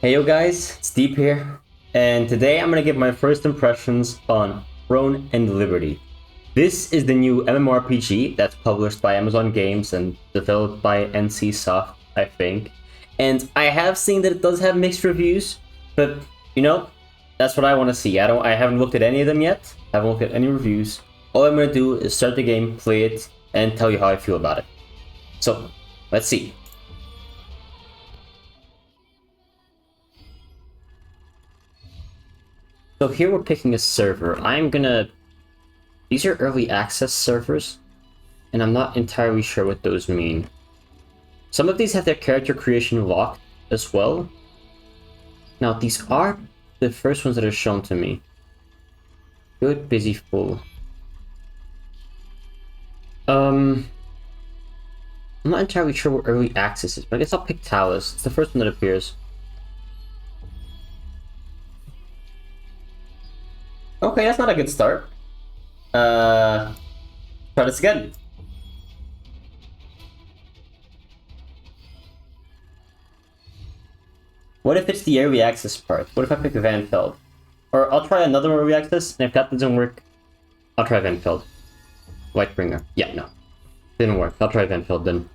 Hey yo guys, it's Deep here, and today I'm gonna give my first impressions on Throne and Liberty. This is the new MMORPG that's published by Amazon Games and developed by NC Soft, I think. And I have seen that it does have mixed reviews, but you know, that's what I want to see. I haven't looked at any of them yet. I haven't looked at any reviews. All I'm gonna do is start the game, play it, and tell you how I feel about it. So, let's see. So here we're picking a server. These are early access servers, and I'm not entirely sure what those mean. Some of these have their character creation locked as well. Now these are the first ones that are shown to me. Good, busy, full. I'm not entirely sure what early access is, but I guess I'll pick Talus. It's the first one that appears. Okay, that's not a good start. Try this again. What if it's the early access part? What if I pick Vanfeld? Or I'll try another early access, and if that doesn't work, I'll try Vanfeld. Lightbringer. Yeah, no. Didn't work. I'll try Vanfeld then.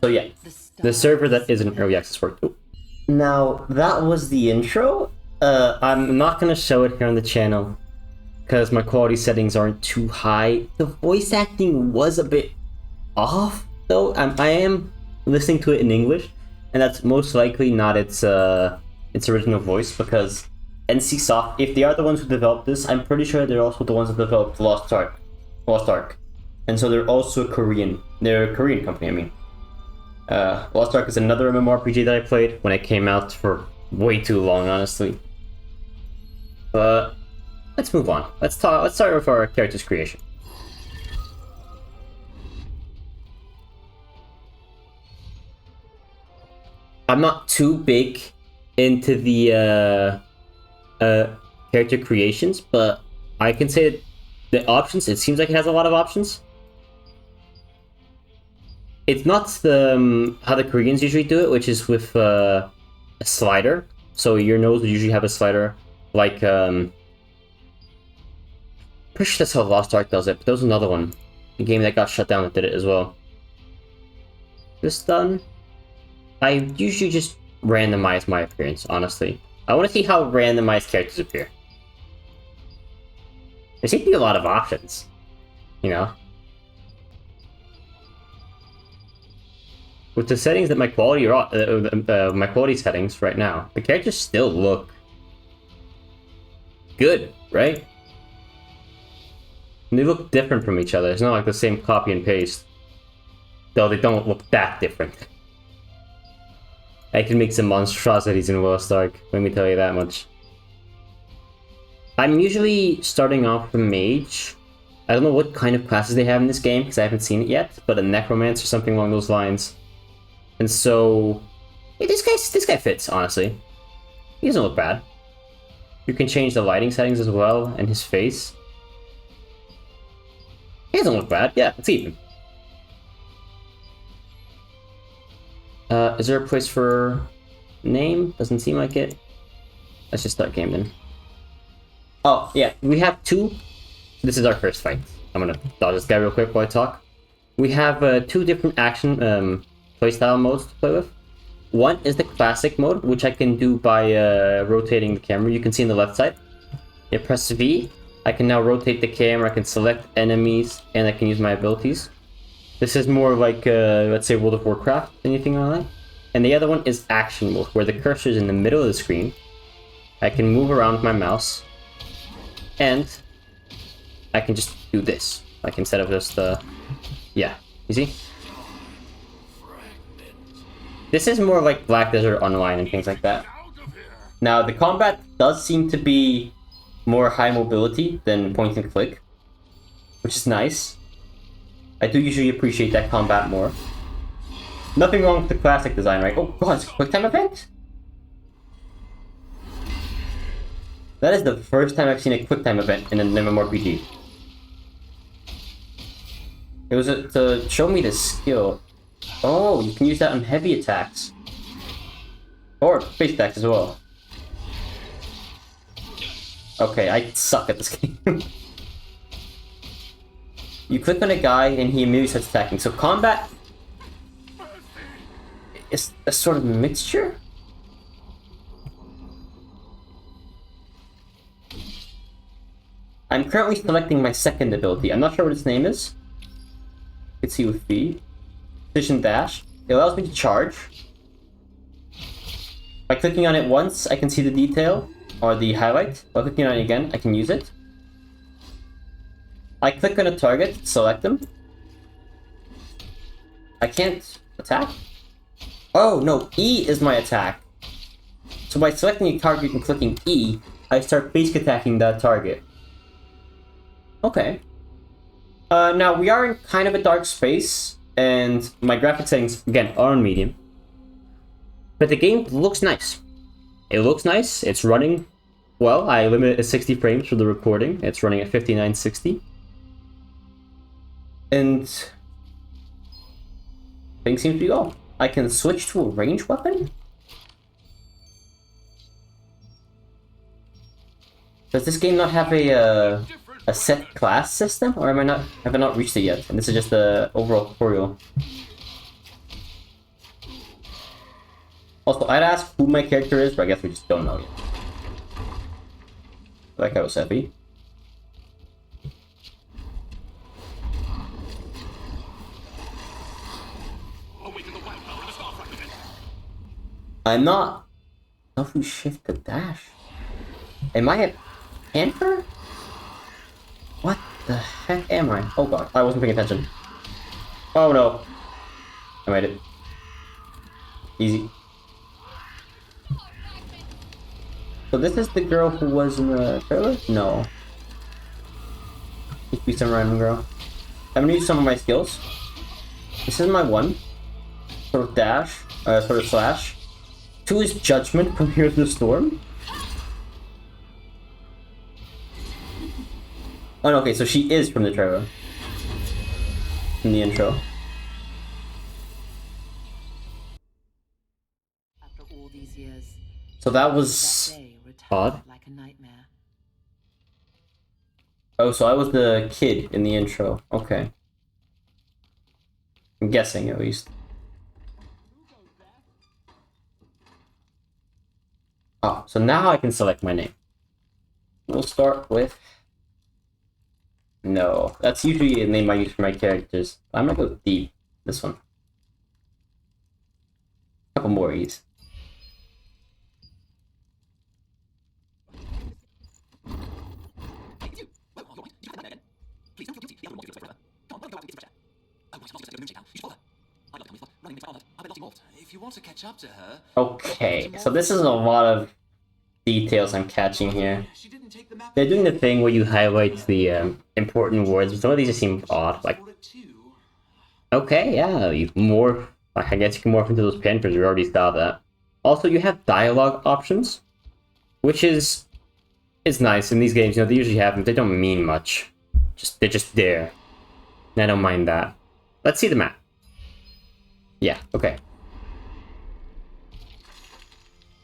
So yeah, the server that isn't early access worked. Now, that was the intro. I'm not going to show it here on the channel because my quality settings aren't too high. The voice acting was a bit off, though. I am listening to it in English, and that's most likely not its original voice, because NC Soft, if they are the ones who developed this, I'm pretty sure they're also the ones that developed Lost Ark. And so they're also Korean. They're a Korean company, I mean. Lost Ark is another MMORPG that I played when it came out for way too long, honestly. But let's move on. Let's start with our character's creation. I'm not too big into the character creations, but I can say that the options, it seems like it has a lot of options. It's not the how the Koreans usually do it, which is with a slider. So your nose would usually have a slider, like pretty sure that's how Lost Ark does it. But there was another one, a game that got shut down that did it as well. This done. I usually just randomize my appearance. Honestly, I want to see how randomized characters appear. There seem to be a lot of options, you know. With the settings that my quality my quality settings right now, the characters still look good, right? And they look different from each other. It's not like the same copy and paste, though they don't look that different. I can make some monstrosities in Lost Ark, let me tell you that much. I'm usually starting off with a mage. I don't know what kind of classes they have in this game because I haven't seen it yet, but a necromancer or something along those lines. And so, yeah, this guy fits, honestly. He doesn't look bad. You can change the lighting settings as well, and his face. He doesn't look bad. Yeah, it's even. Is there a place for name? Doesn't seem like it. Let's just start game then. Oh, yeah, we have two. This is our first fight. I'm gonna dodge this guy real quick while I talk. We have two different action playstyle modes to play with. One is the classic mode, which I can do by rotating the camera. You can see on the left side. I press V. I can now rotate the camera. I can select enemies, and I can use my abilities. This is more like, let's say, World of Warcraft, anything like that. And the other one is action mode, where the cursor is in the middle of the screen. I can move around with my mouse, and I can just do this, like instead of just yeah, you see? This is more like Black Desert Online and things like that. Now, the combat does seem to be more high mobility than point and click, which is nice. I do usually appreciate that combat more. Nothing wrong with the classic design, right? Oh god, it's a quick time event? That is the first time I've seen a quick time event in an MMORPG. It was to show me the skill. Oh, you can use that on heavy attacks. Or base attacks as well. Okay, I suck at this game. You click on a guy and he immediately starts attacking. So combat is a sort of mixture? I'm currently selecting my second ability. I'm not sure what its name is. You can see with V. Precision Dash. It allows me to charge. By clicking on it once, I can see the detail, or the highlight. By clicking on it again, I can use it. I click on a target, select them. I can't attack? Oh, no, E is my attack. So by selecting a target and clicking E, I start basic attacking that target. Okay. Now, we are in kind of a dark space, and my graphic settings, again, are on medium. But the game looks nice. It looks nice, it's running well. I limited it to 60 frames for the recording. It's running at 5960. And things seem to be all. I can switch to a ranged weapon? Does this game not have a set class system, or have I not reached it yet? And this is just the overall tutorial. Also, I'd ask who my character is, but I guess we just don't know yet. That guy was heavy. I'm not. W shift to dash. Am I a panther? What the heck am I? Oh god, I wasn't paying attention. Oh no. I made it. Easy. So this is the girl who was in the trailer? No. It could be some random girl. I'm gonna use some of my skills. This is my one. Sort of dash, sort of slash. 2 is judgment from Here to the Storm. Oh no, okay, so she is from the trailer. In the intro. After all these years, So that was odd. like a nightmare. Oh, so I was the kid in the intro. Okay. I'm guessing, at least. Oh, so now I can select my name. We'll start with... No, that's usually a name I use for my characters. I'm gonna go with D. This one. A couple more E's. If you want to catch up to her. Okay, so this is a lot of details I'm catching here. They're doing the thing where you highlight the important words, but some of these just seem odd. Like, okay, yeah, you morph. I guess you can morph into those panthers. We already saw that. Also, you have dialogue options, which is nice in these games. You know, they usually have them. They don't mean much. They're just there. And I don't mind that. Let's see the map. Yeah, okay.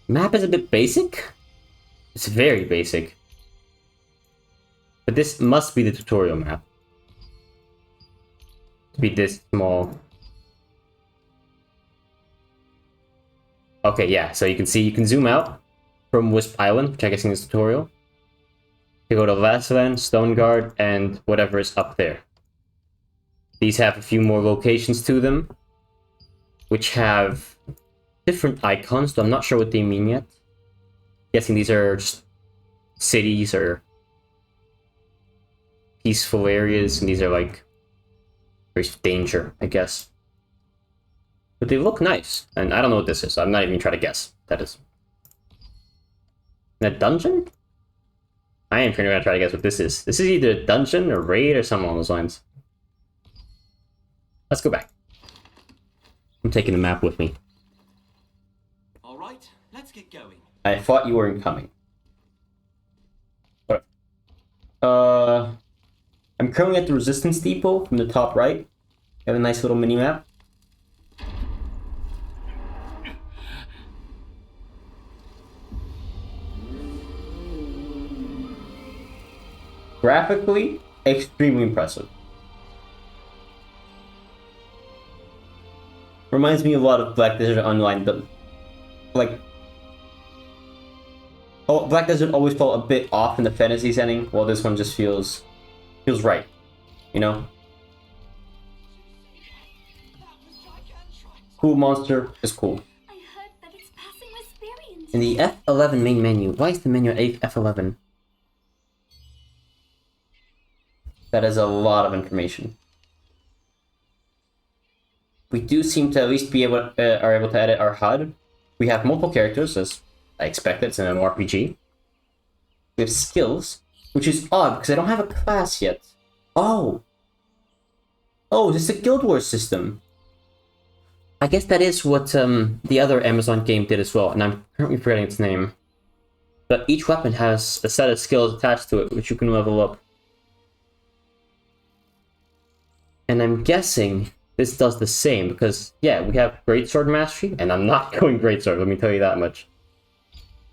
Map is a bit basic. It's very basic. But this must be the tutorial map. To be this small. Okay, yeah, so you can see, you can zoom out from Wisp Island, which I'm guessing is tutorial. You go to Lastland, Stone Guard, and whatever is up there. These have a few more locations to them, which have different icons, though I'm not sure what they mean yet. Guessing these are just cities or peaceful areas, and these are like, there's danger, I guess. But they look nice, and I don't know what this is, so I'm not even trying to guess what that is. A dungeon? I am gonna try to guess what this is. This is either a dungeon, or raid, or something along those lines. Let's go back. I'm taking the map with me. Alright, let's get going. I thought you weren't coming. I'm currently at the resistance depot from the top right. have a nice little mini map. Graphically, extremely impressive. Reminds me a lot of Black Desert Online, but like, oh, Black Desert always felt a bit off in the fantasy setting, while this one just feels right, you know? Cool monster is cool. I heard that it's passing this variant. In the F11 main menu, why is the menu at F11? That is a lot of information. We do seem to at least be able are able to edit our HUD. We have multiple characters, as I expected. It's an MMORPG. We have skills, which is odd because I don't have a class yet. Oh, this is a Guild Wars system. I guess that is what the other Amazon game did as well, and I'm currently forgetting its name. But each weapon has a set of skills attached to it, which you can level up. And I'm guessing this does the same, because, yeah, we have Greatsword Mastery, and I'm not going Greatsword, let me tell you that much.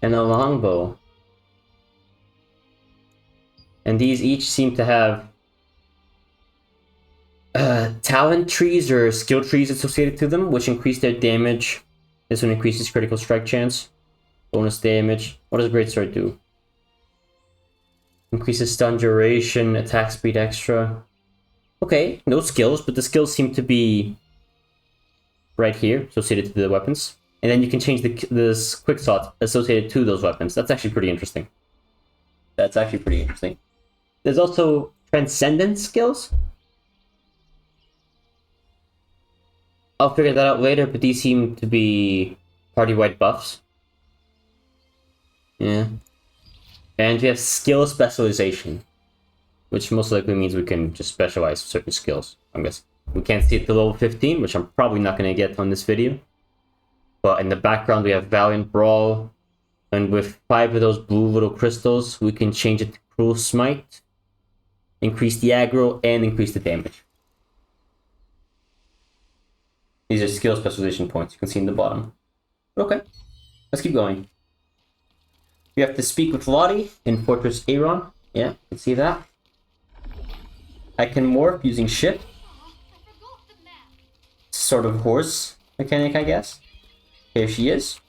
And a Longbow. And these each seem to have talent trees or skill trees associated to them, which increase their damage. This one increases critical strike chance. Bonus damage. What does Greatsword do? Increases stun duration, attack speed extra. Okay, no skills, but the skills seem to be right here, associated to the weapons. And then you can change the quick slot associated to those weapons. That's actually pretty interesting. There's also Transcendence skills. I'll figure that out later, but these seem to be party-wide buffs. Yeah. And we have skill specialization, which most likely means we can just specialize certain skills, I guess. We can't see it to level 15, which I'm probably not going to get on this video. But in the background, we have Valiant Brawl. And with 5 of those blue little crystals, we can change it to Cruel Smite, increase the aggro, and increase the damage. These are skill specialization points you can see in the bottom. Okay, let's keep going. We have to speak with Lottie in Fortress Aeron. Yeah, you can see that. I can morph using shift. Sort of horse mechanic, I guess. Here she is.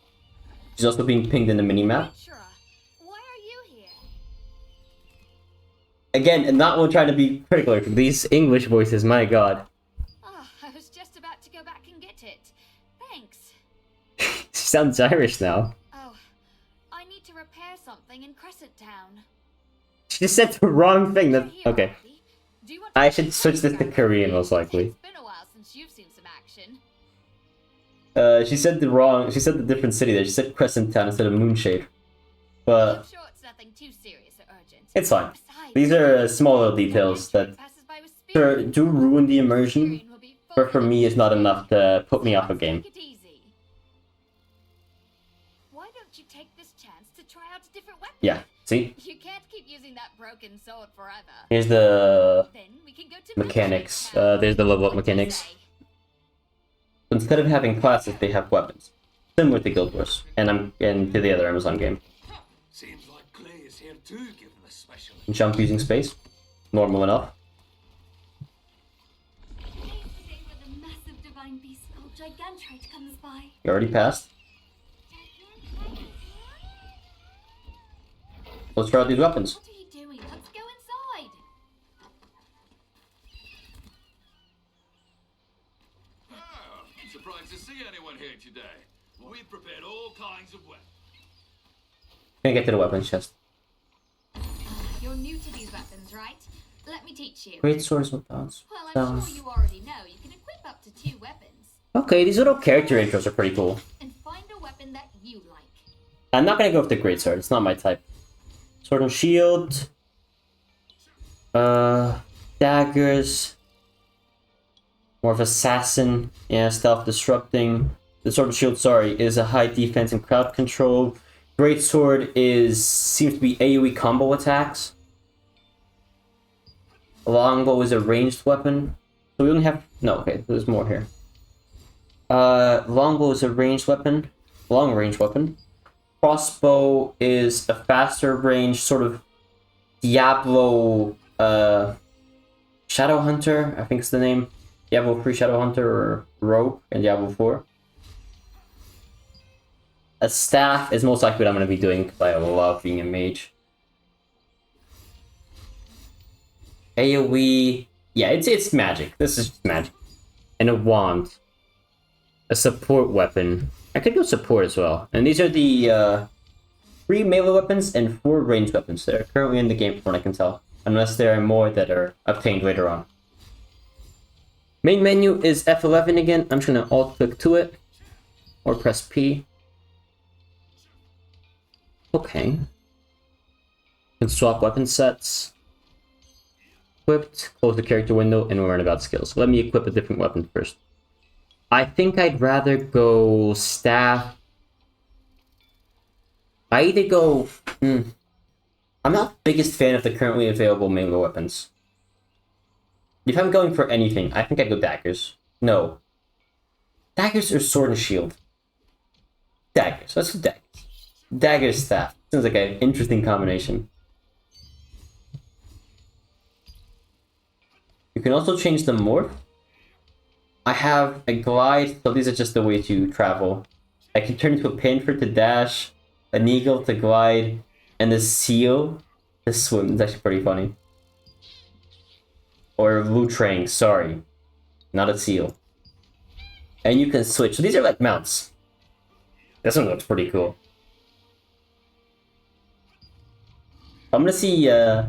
She's also being pinged in the minimap. Why are you here? Again, and not one trying to be critical. These English voices, my god. Oh, I was just about to go back and get it. Thanks. She sounds Irish now. Oh, I need to repair something in Crescent Town. She just said the wrong thing. That okay. Do you want to I should switch this to Korean, most likely. It's been a while since you've seen some action. She said the different city there. She said Crescent Town instead of Moonshade. I'm But sure it's nothing too serious or urgent. it's fine. Besides, These are small little details that passes by with speed. sure do ruin the immersion, Will be but for me is not enough to put me off a game. Take it easy. Why don't you take this chance to try out a different weapon? Yeah, see? You can't keep using that broken sword forever. Here's the Then we can go to mechanics. Moonshade There's the level up Town. What do you mechanics. say? Instead of having classes, they have weapons. Similar to Guild Wars, and to the other Amazon game. Seems like Clay is here too, given the special. Jump using space. Normal enough. Today where the massive divine beast called Gigantrite comes by. You already passed. Let's try out these weapons. What are you doing? Let's go inside. Oh, I'm surprised to see anyone here today. We've prepared all kinds of weapons. Gonna get to the weapons chest. You're new to these weapons, right? Let me teach you. Great swords with bounce. Well, I'm sure you already know you can equip up to 2 weapons. Okay, these little character intros are pretty cool. And find a weapon that you like. I'm not gonna go with the great sword. It's not my type. Sword and shield. Daggers. More of assassin. Yeah, stealth disrupting. The sword and shield, sorry, is a high defense and crowd control. Great sword seems to be AoE combo attacks. A longbow is a ranged weapon. So we only have... No, okay, there's more here. Longbow is a ranged weapon. Long range weapon. Crossbow is a faster range, sort of Diablo, Shadow Hunter, I think is the name. Diablo 3 Shadow Hunter or Rogue in Diablo 4. A staff is most likely what I'm going to be doing because I love being a mage. AoE, yeah, it's magic. This is just magic. And a wand. A support weapon. I could go support as well. And these are the 3 melee weapons and 4 ranged weapons that are currently in the game from what I can tell. Unless there are more that are obtained later on. Main menu is F11 again. I'm just going to alt click to it. Or press P. Okay. You can swap weapon sets. Equipped, close the character window, and learn about skills. Let me equip a different weapon first. I think I'd rather go staff. I either go... I'm not the biggest fan of the currently available melee weapons. If I'm going for anything, I think I'd go daggers. No. Daggers or sword and shield? Daggers. Let's do daggers. Dagger staff. Sounds like an interesting combination. You can also change the morph. I have a glide, so these are just the way to travel. I can turn into a panther to dash, an eagle to glide, and a seal to swim. It's actually pretty funny. Or Lutrang, sorry. Not a seal. And you can switch. So these are like mounts. This one looks pretty cool. I'm gonna see, do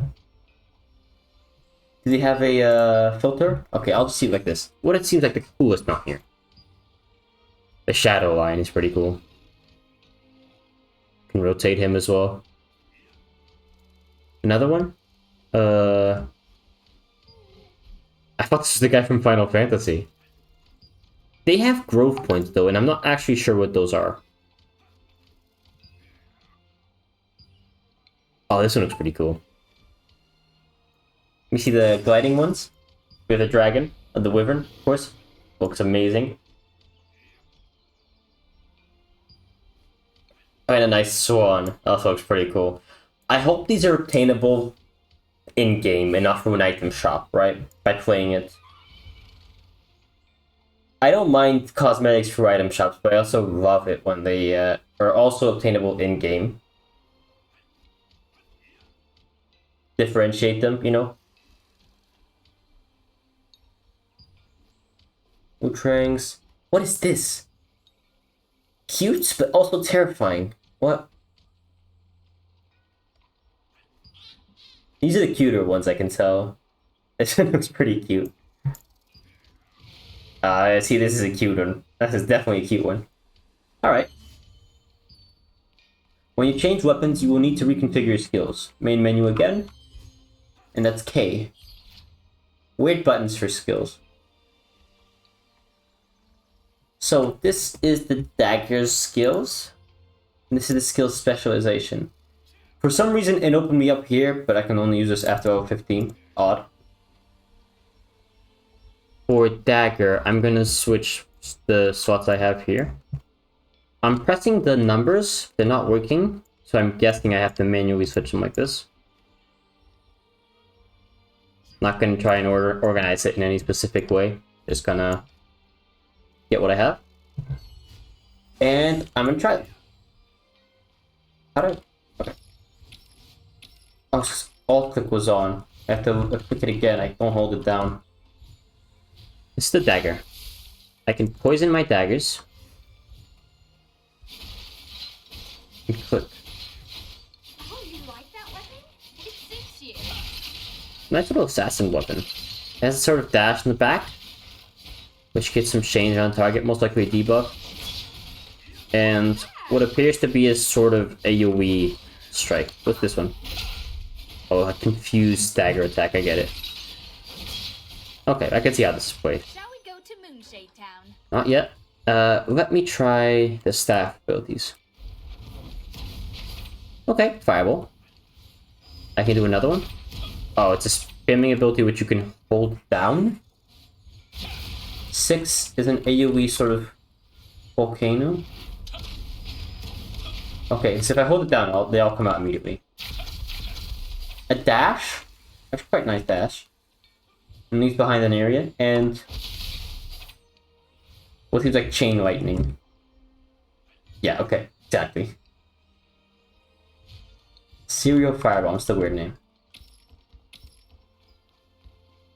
they have a filter? Okay, I'll just see it like this. What it seems like the coolest mount here. The shadow line is pretty cool. Can rotate him as well. Another one? I thought this was the guy from Final Fantasy. They have growth points though, and I'm not actually sure what those are. Oh, this one looks pretty cool. Let me see the gliding ones. We have the dragon, the wyvern, of course. Looks amazing. And a nice swan. Also looks pretty cool. I hope these are obtainable in-game and not from an item shop, right? By playing it. I don't mind cosmetics through item shops, but I also love it when they are also obtainable in-game. Differentiate them, you know? Utrangs. What is this? Cute, but also terrifying. What? These are the cuter ones, I can tell. This one looks pretty cute. I see this is a cute one. That is definitely a cute one. Alright. When you change weapons, you will need to reconfigure your skills. Main menu again. And that's K. Weird buttons for skills. So this is the dagger's skills. And this is the skill specialization. For some reason it opened me up here, but I can only use this after level 15. Odd. For dagger, I'm gonna switch the slots I have here. I'm pressing the numbers, they're not working, so I'm guessing I have to manually switch them like this. Not gonna try and organize it in any specific way. Just gonna get what I have. And I'm gonna try it. How do I... Okay. Oh, alt click was on. I have to click it again. I don't hold it down. It's the dagger. I can poison my daggers. And click. Oh, you like that weapon? It suits you. Nice little assassin weapon. It has a sort of dash in the back, which gets some change on target, most likely a debuff. And what appears to be a sort of AoE strike. What's this one? Oh, a confused dagger attack, I get it. Okay, I can see how this is played. Shall we go to Moonshade Town? Not yet. Let me try the staff abilities. Okay, fireball. I can do another one. Oh, it's a spamming ability which you can hold down? 6 is an AoE sort of volcano. Okay, so if I hold it down, they all come out immediately. A dash? That's quite nice dash. And leaves behind an area, and what seems like chain lightning. Yeah, okay, exactly. Serial Firebomb, it's a weird name.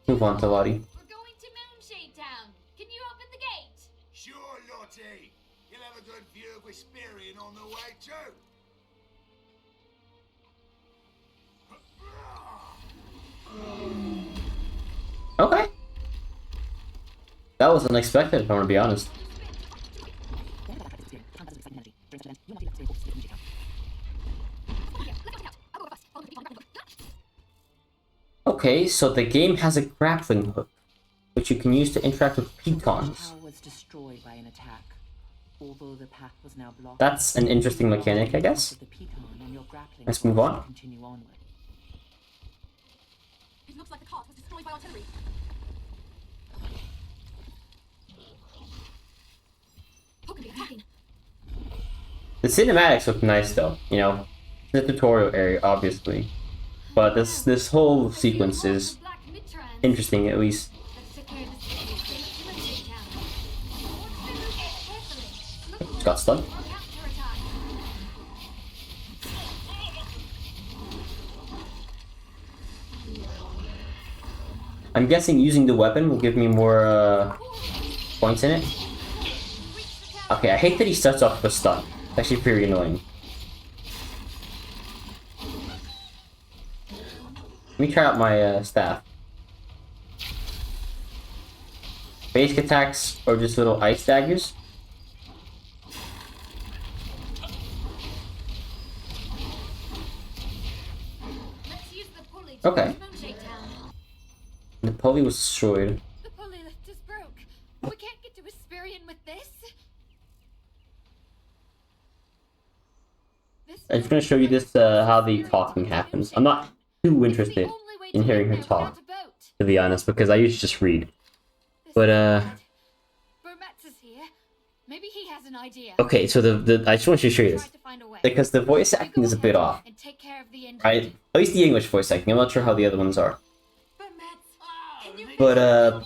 Move on to Lottie. We're going to Moonshade Town. Can you open the gate? Sure, Lottie. You'll have a good view of Whisperian on the way too. Okay. That was unexpected, if I want to be honest. Okay, so the game has a grappling hook, which you can use to interact with pitons. Tower was destroyed by an attack. Although the path was now blocked. That's an interesting mechanic, I guess. The piton and your grappling Let's move on. continue onward. It looks like the cart was destroyed by artillery. Who could be attacking? The cinematics look nice though, you know, the tutorial area obviously, but this whole sequence is interesting at least. Got stunned. I'm guessing using the weapon will give me more points in it. Okay, I hate that he starts off with a stun. It's actually pretty annoying. Let me try out my staff. Basic attacks or just little ice daggers. Okay. The pulley was destroyed. The pulley lift is broke. We can't get to Hesperian with this. I'm just gonna show you this how the talking happens. I'm not too interested in hearing her talk, to be honest, because I usually just read. But Burmatz is here. Maybe he has an idea. okay, so the I just want you to show you this because the voice acting is a bit off. Right, at least the English voice acting. I'm not sure how the other ones are. But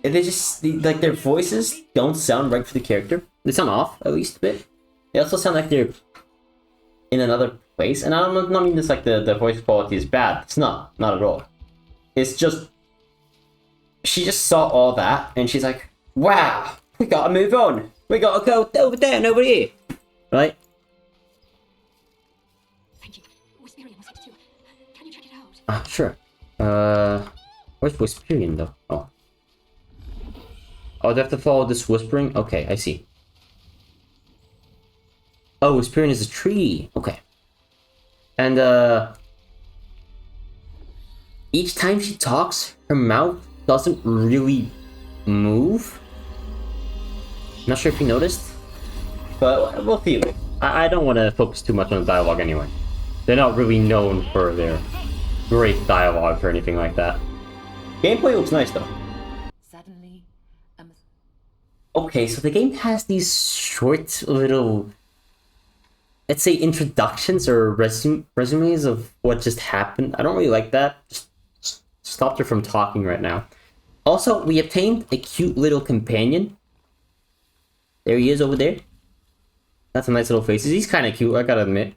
they just like their voices don't sound right for the character. They sound off at least a bit. They also sound like they're in another place, and I don't mean this like the voice quality is bad. It's not at all. It's just she just saw all that and she's like, "Wow, we gotta move on. We gotta go over there and over here," right? Thank you. Hesperian was too. Can you check it out? Sure. Where's Whisperian though? Oh. Oh, do I have to follow this whispering? Okay, I see. Oh, Whisperian is a tree. Okay. And, each time she talks, her mouth doesn't really move. Not sure if you noticed, but we'll feel it. I don't want to focus too much on the dialogue anyway. They're not really known for their great dialogue or anything like that. Gameplay looks nice though. Suddenly, Okay, so the game has these short little, let's say, introductions or resumes of what just happened. I don't really like that. Just stopped her from talking right now. Also, we obtained a cute little companion. There he is over there. Got some nice little faces. He's kind of cute, I gotta admit.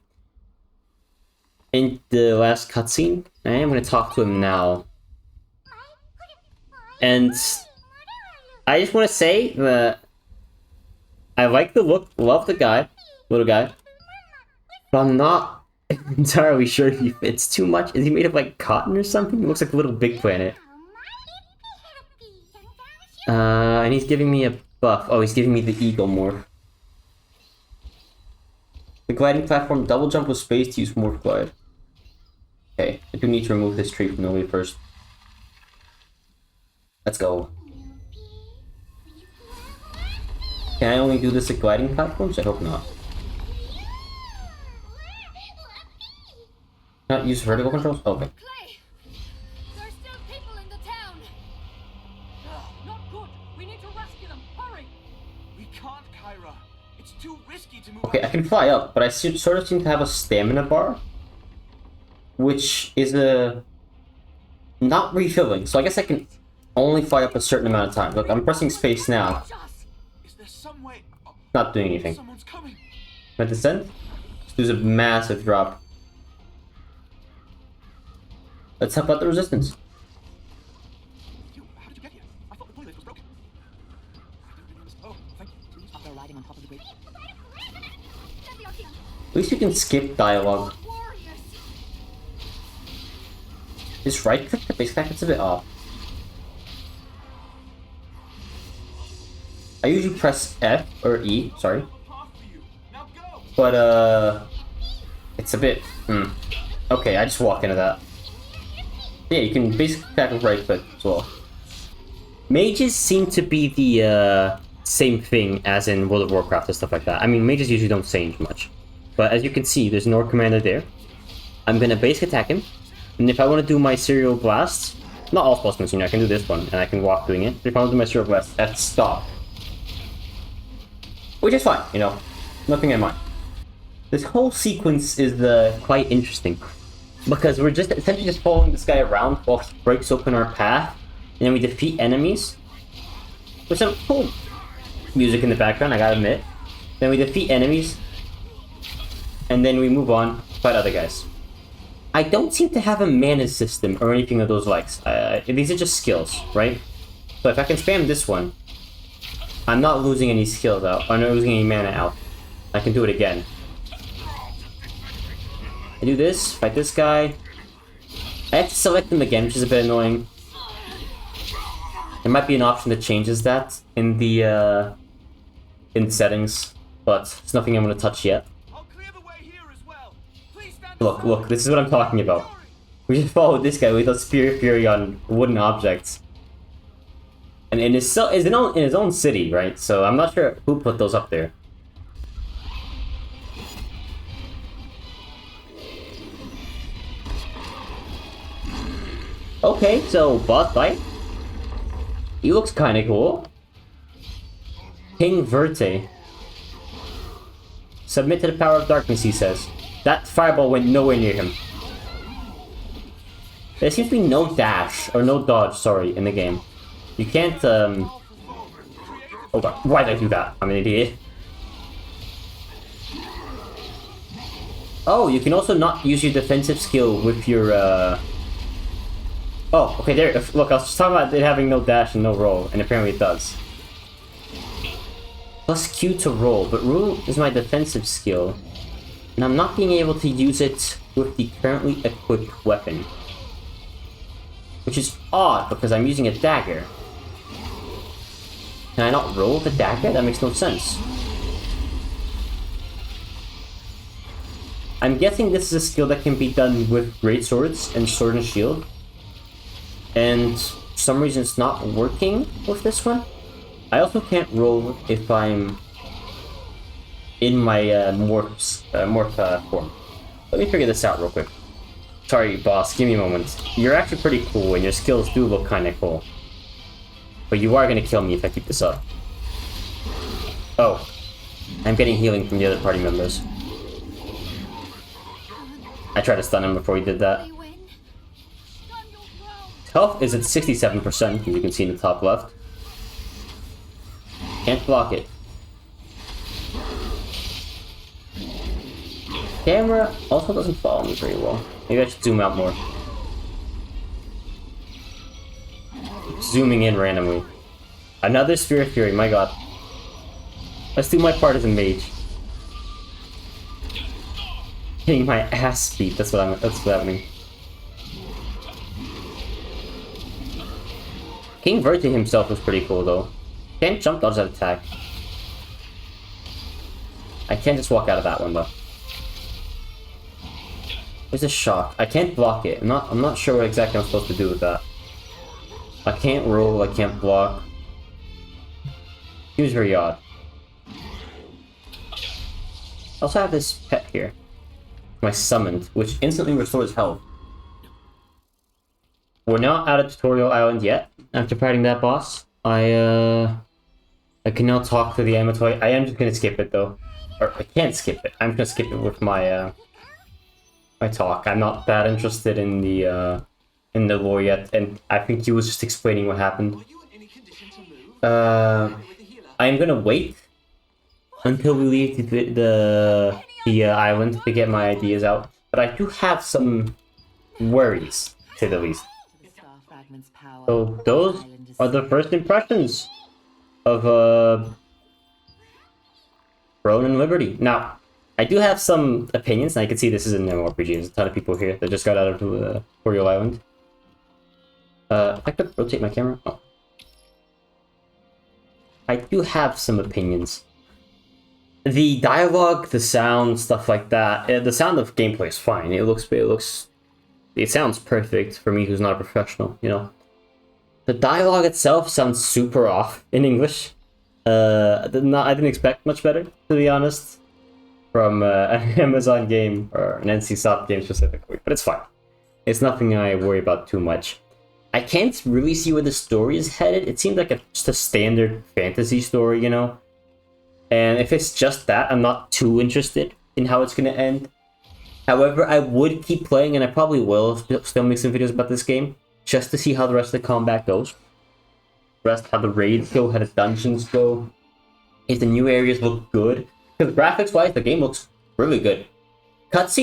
In the last cutscene, I am going to talk to him now. And I just want to say that I like the look, love the guy, little guy, but I'm not entirely sure if he fits too much. Is he made of like cotton or something? He looks like a little big planet. And he's giving me a buff. Oh, he's giving me the eagle morph. The gliding platform, double jump with space to use morph glide. Okay, I do need to remove this tree from the way first. Let's go. Can I only do this at gliding platforms? I hope not. Not use vertical controls? Okay. Clay! There are still people in the town! It's too risky to move. Okay, I can fly up, but I sort of seem to have a stamina bar, which is not refilling. So I guess I can only fly up a certain amount of time. Look, I'm pressing space now. Is there some way? Not doing anything. Someone's coming. My descent? There's a massive drop. Let's help out the resistance. How did you get here? I thought the toilet was broken. Oh, thank you. Please. They're riding on top of the bridge. At least you can skip dialogue. Just right click the base attack, it's a bit off. I usually press F or E, sorry. But it's a bit okay, I just walk into that. Yeah, you can basically attack with right click as well. Mages seem to be the same thing as in World of Warcraft and stuff like that. I mean, mages usually don't change much. But as you can see, there's no commander there. I'm gonna basic attack him. And if I want to do my serial blast, not all spells continue, I can do this one, and I can walk doing it. If I want to do my serial blast, that's stop. Which is fine, you know, nothing in mind. This whole sequence is quite interesting. Because we're just essentially just following this guy around while he breaks open our path, and then we defeat enemies. With some cool music in the background, I gotta admit. Then we defeat enemies, and then we move on, fight other guys. I don't seem to have a mana system or anything of those likes. These are just skills, right? So if I can spam this one, I'm not losing any skills out. I'm not losing any mana out. I can do it again. I do this, fight this guy. I have to select them again, which is a bit annoying. There might be an option that changes that in the in settings, but it's nothing I'm going to touch yet. Look, this is what I'm talking about. We just followed this guy with a Spear Fury on wooden objects. And in his own city, right? So I'm not sure who put those up there. Okay, so boss fight. He looks kinda cool. King Verte. Submit to the power of darkness, he says. That fireball went nowhere near him. There seems to be no dash, or no dodge, sorry, in the game. You can't, oh god, why did I do that? I'm an idiot. Oh, you can also not use your defensive skill with your, Oh, okay, there, look, I was just talking about it having no dash and no roll, and apparently it does. Plus Q to roll, but roll is my defensive skill. And I'm not being able to use it with the currently equipped weapon. Which is odd, because I'm using a dagger. Can I not roll the dagger? That makes no sense. I'm guessing this is a skill that can be done with great swords and sword and shield. And for some reason it's not working with this one. I also can't roll if I'm in my morph form. Let me figure this out real quick. Sorry, boss, give me a moment. You're actually pretty cool, and your skills do look kinda cool. But you are gonna kill me if I keep this up. Oh. I'm getting healing from the other party members. I tried to stun him before he did that. Health is at 67%, as you can see in the top left. Can't block it. Camera also doesn't follow me very well. Maybe I should zoom out more. Zooming in randomly. Another Spirit Fury, my god. Let's do my part as a mage. Getting my ass beat, that's what's happening. King Verte himself was pretty cool though. Can't jump dodge that attack. I can't just walk out of that one though. There's a shock. I can't block it. I'm not sure what exactly I'm supposed to do with that. I can't roll, I can't block. Seems very odd. I also have this pet here. My summoned, which instantly restores health. We're not out of Tutorial Island yet. After fighting that boss, I I can now talk to the Amatoy. I am just gonna skip it though. Or I can't skip it. I'm gonna skip it with my my talk. I'm not that interested in the lore yet, and I think he was just explaining what happened. I'm gonna wait until we leave the island to get my ideas out. But I do have some worries, to the least. The star fragment's power. So those are the first impressions of Throne and Liberty. Now, I do have some opinions, and I can see this is an MMORPG. There's a ton of people here that just got out of Oriole Island. If I could rotate my camera. Oh. I do have some opinions. The dialogue, the sound, stuff like that. The sound of gameplay is fine. It sounds perfect for me, who's not a professional. You know, the dialogue itself sounds super off in English. I didn't expect much better, to be honest, from an Amazon game or an NCSoft game specifically. But it's fine. It's nothing I worry about too much. I can't really see where the story is headed. It seems like just a standard fantasy story, you know? And if it's just that, I'm not too interested in how it's going to end. However, I would keep playing, and I probably will still make some videos about this game, just to see how the rest of the combat goes. How the raids go, how the dungeons go. If the new areas look good. Because graphics-wise, the game looks really good. Last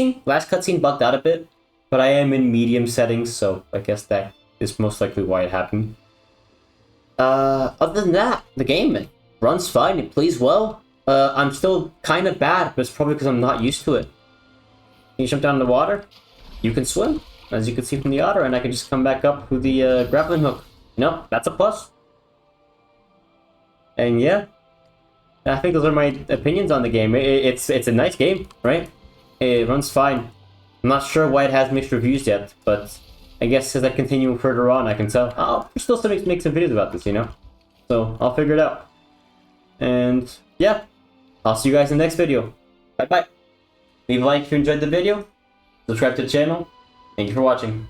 cutscene bugged out a bit, but I am in medium settings, so I guess that is most likely why it happened. Other than that, the game runs fine, it plays well. I'm still kind of bad, but it's probably because I'm not used to it. You jump down in the water, you can swim, as you can see from the otter, and I can just come back up with the grappling hook. No, that's a plus. And yeah, I think those are my opinions on the game. It's a nice game, right? It runs fine. I'm not sure why it has mixed reviews yet, but I guess as I continue further on, I can tell. I'll still make some videos about this, you know? So, I'll figure it out. And, yeah. I'll see you guys in the next video. Bye-bye. Leave a like if you enjoyed the video. Subscribe to the channel. Thank you for watching.